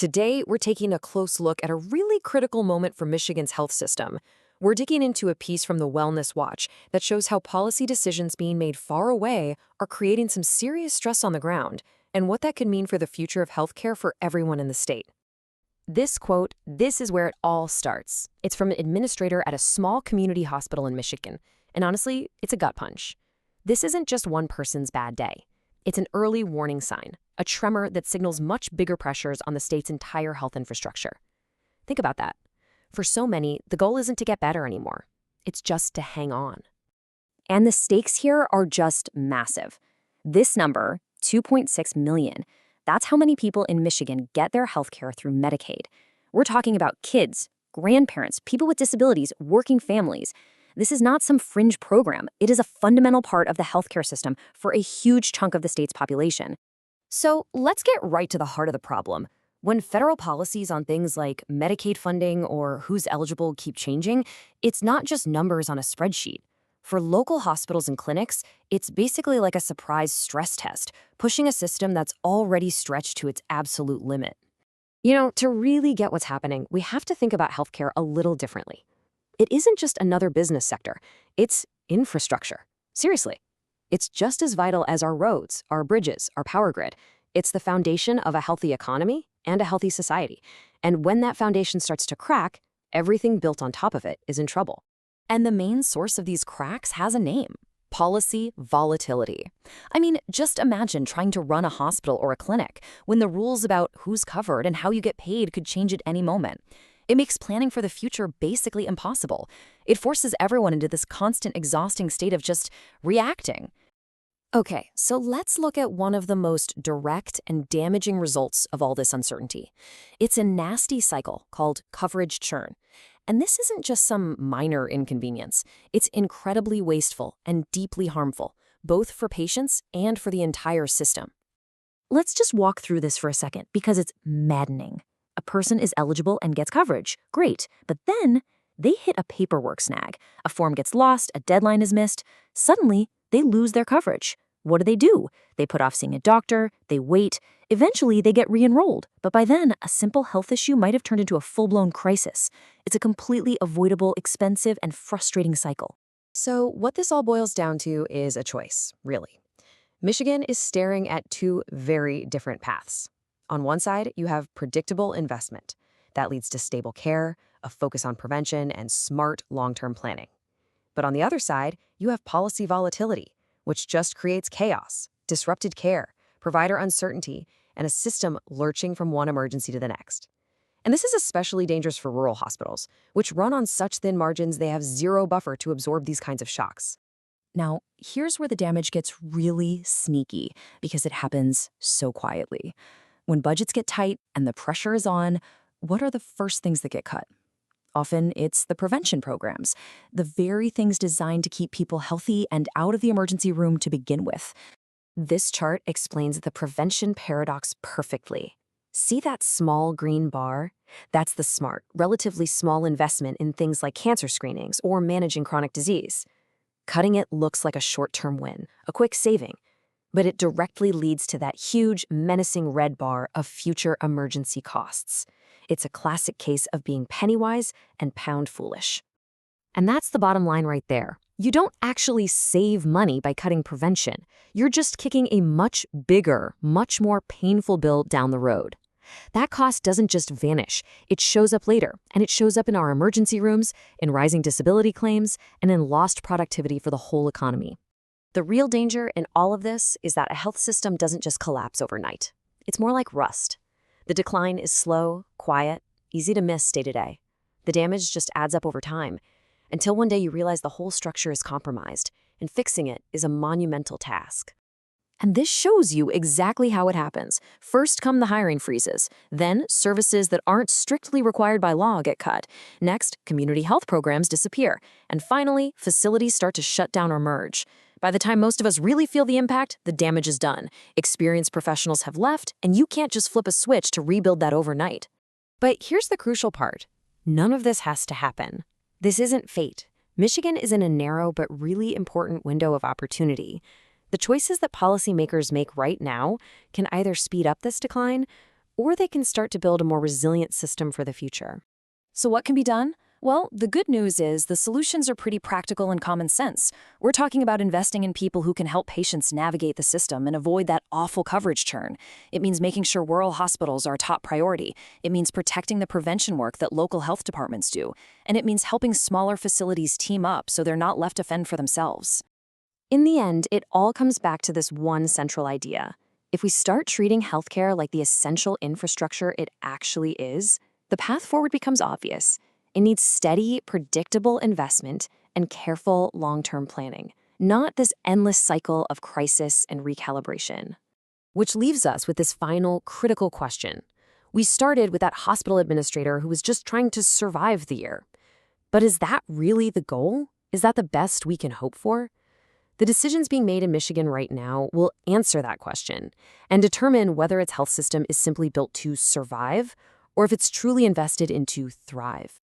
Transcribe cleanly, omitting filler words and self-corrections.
Today, we're taking a close look at a really critical moment for Michigan's health system. We're digging into a piece from the Wellness Watch that shows how policy decisions being made far away are creating some serious stress on the ground, and what that could mean for the future of healthcare for everyone in the state. This quote, "This is where it all starts." It's from an administrator at a small community hospital in Michigan. And honestly, it's a gut punch. This isn't just one person's bad day. It's an early warning sign, a tremor that signals much bigger pressures on the state's entire health infrastructure. Think about that. For so many, the goal isn't to get better anymore. It's just to hang on. And the stakes here are just massive. This number, 2.6 million, that's how many people in Michigan get their health care through Medicaid. We're talking about kids, grandparents, people with disabilities, working families. This is not some fringe program. It is a fundamental part of the healthcare system for a huge chunk of the state's population. So let's get right to the heart of the problem. When federal policies on things like Medicaid funding or who's eligible keep changing, it's not just numbers on a spreadsheet. For local hospitals and clinics, it's basically like a surprise stress test, pushing a system that's already stretched to its absolute limit. To really get what's happening, we have to think about healthcare a little differently. It isn't just another business sector. It's infrastructure. Seriously. It's just as vital as our roads, our bridges, our power grid. It's the foundation of a healthy economy and a healthy society. And when that foundation starts to crack, everything built on top of it is in trouble. And the main source of these cracks has a name: policy volatility. I mean, just imagine trying to run a hospital or a clinic when the rules about who's covered and how you get paid could change at any moment. It makes planning for the future basically impossible. It forces everyone into this constant, exhausting state of just reacting. Okay, so let's look at one of the most direct and damaging results of all this uncertainty. It's a nasty cycle called coverage churn. And this isn't just some minor inconvenience. It's incredibly wasteful and deeply harmful, both for patients and for the entire system. Let's just walk through this for a second because it's maddening. A person is eligible and gets coverage. Great. But then they hit a paperwork snag. A form gets lost, a deadline is missed. Suddenly, they lose their coverage. What do? They put off seeing a doctor, they wait. Eventually, they get re-enrolled. But by then, a simple health issue might have turned into a full-blown crisis. It's a completely avoidable, expensive, and frustrating cycle. So what this all boils down to is a choice, really. Michigan is staring at two very different paths. On one side, you have predictable investment. That leads to stable care, a focus on prevention, and smart long-term planning. But on the other side, you have policy volatility, which just creates chaos, disrupted care, provider uncertainty, and a system lurching from one emergency to the next. And this is especially dangerous for rural hospitals, which run on such thin margins they have zero buffer to absorb these kinds of shocks. Now, here's where the damage gets really sneaky because it happens so quietly. When budgets get tight and the pressure is on, what are the first things that get cut? Often it's the prevention programs, the very things designed to keep people healthy and out of the emergency room to begin with. This chart explains the prevention paradox perfectly. See that small green bar? That's the smart, relatively small investment in things like cancer screenings or managing chronic disease. Cutting it looks like a short-term win, a quick saving, but it directly leads to that huge, menacing red bar of future emergency costs. It's a classic case of being penny-wise and pound-foolish. And that's the bottom line right there. You don't actually save money by cutting prevention. You're just kicking a much bigger, much more painful bill down the road. That cost doesn't just vanish. It shows up later, and it shows up in our emergency rooms, in rising disability claims, and in lost productivity for the whole economy. The real danger in all of this is that a health system doesn't just collapse overnight. It's more like rust. The decline is slow, quiet, easy to miss day to day. The damage just adds up over time, until one day you realize the whole structure is compromised, and fixing it is a monumental task. And this shows you exactly how it happens. First come the hiring freezes. Then, services that aren't strictly required by law get cut. Next, community health programs disappear. And finally, facilities start to shut down or merge. By the time most of us really feel the impact, the damage is done. Experienced professionals have left, and you can't just flip a switch to rebuild that overnight. But here's the crucial part. None of this has to happen. This isn't fate. Michigan is in a narrow but really important window of opportunity. The choices that policymakers make right now can either speed up this decline or they can start to build a more resilient system for the future. So what can be done? Well, the good news is the solutions are pretty practical and common sense. We're talking about investing in people who can help patients navigate the system and avoid that awful coverage churn. It means making sure rural hospitals are a top priority. It means protecting the prevention work that local health departments do. And it means helping smaller facilities team up so they're not left to fend for themselves. In the end, it all comes back to this one central idea. If we start treating healthcare like the essential infrastructure it actually is, the path forward becomes obvious. It needs steady, predictable investment and careful long-term planning, not this endless cycle of crisis and recalibration. Which leaves us with this final critical question. We started with that hospital administrator who was just trying to survive the year. But is that really the goal? Is that the best we can hope for? The decisions being made in Michigan right now will answer that question and determine whether its health system is simply built to survive or if it's truly invested into thrive.